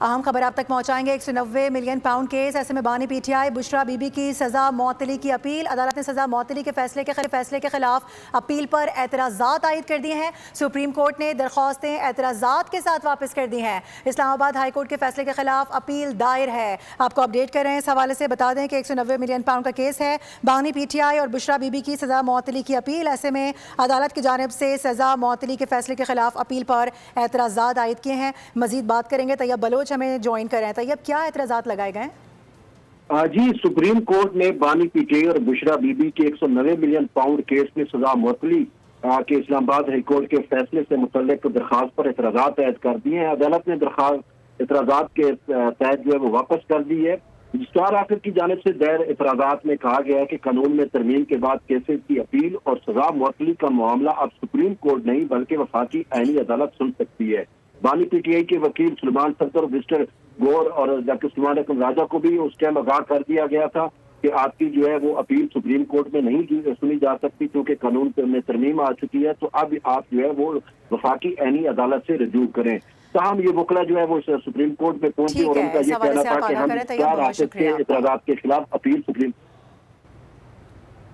اہم خبر آپ تک پہنچائیں گے۔ 190 ملین پاؤنڈ کیس، ایسے میں بانی P T I Bushra be be کی سزا معطلی کی اپیل۔ عدالت نے سزا معطلی کے فیصلے کے خلاف اپیل پر اعتراضات عائد کر دیے ہیں۔ سپریم کورٹ نے درخواستیں اعتراضات کے ساتھ واپس کر دی ہیں۔ اسلام آباد ہائی کورٹ کے فیصلے کے خلاف اپیل دائر ہے۔ آپ کو اپڈیٹ کر رہے ہیں اس حوالے سے، بتا دیں کہ 190 ملین پاؤنڈ کا کیس ہے۔ بانی پی ٹی آئی اور بشرا بی بی کی سزا معطلی کی اپیل، ایسے میں عدالت کی جانب سے سزا معطلی کے فیصلے کے خلاف اپیل پر اعتراضات عائد کیے ہیں۔ مزید بات کریں گے، طیب بلوچ ہمیں جوائن کر رہے ہیں۔ طیب، کیا اعتراضات لگائے گئے ہیں؟ جی، سپریم کورٹ نے بانی پی ٹی آئی اور بشرا بی بی کے 190 ملین پاؤنڈ کیس میں سزا معطلی کے اسلام آباد ہائی کورٹ کے فیصلے سے متعلق درخواست پر اعتراضات عائد کر دیے ہیں۔ عدالت نے درخواست اعتراضات کے تحت جو ہے وہ واپس کر دی ہے۔ رجسٹرار آفس کی جانب سے دائر اعتراضات میں کہا گیا ہے کہ قانون میں ترمیم کے بعد کیسز کی اپیل اور سزا معطلی کا معاملہ اب سپریم کورٹ نہیں بلکہ وفاقی آئینی عدالت سن سکتی ہے۔ بانی پی ٹی آئی کے وکیل سلمان سرکر، وزٹر گور اور ڈاکٹر سلمان اکرم راجہ کو بھی اس ٹائم آگاہ کر دیا گیا تھا کہ آپ کی جو ہے وہ اپیل سپریم کورٹ میں نہیں سنی جا سکتی کیونکہ قانون میں ترمیم آ چکی ہے، تو اب آپ جو ہے وہ وفاقی آئینی عدالت سے رجوع کریں۔ تاہم یہ وکلا جو ہے وہ سپریم کورٹ میں پہنچے اور ان کا یہ کہنا تھا کہ ہم رجسٹرار آفس کے اعتراضات کے خلاف اپیل سپریم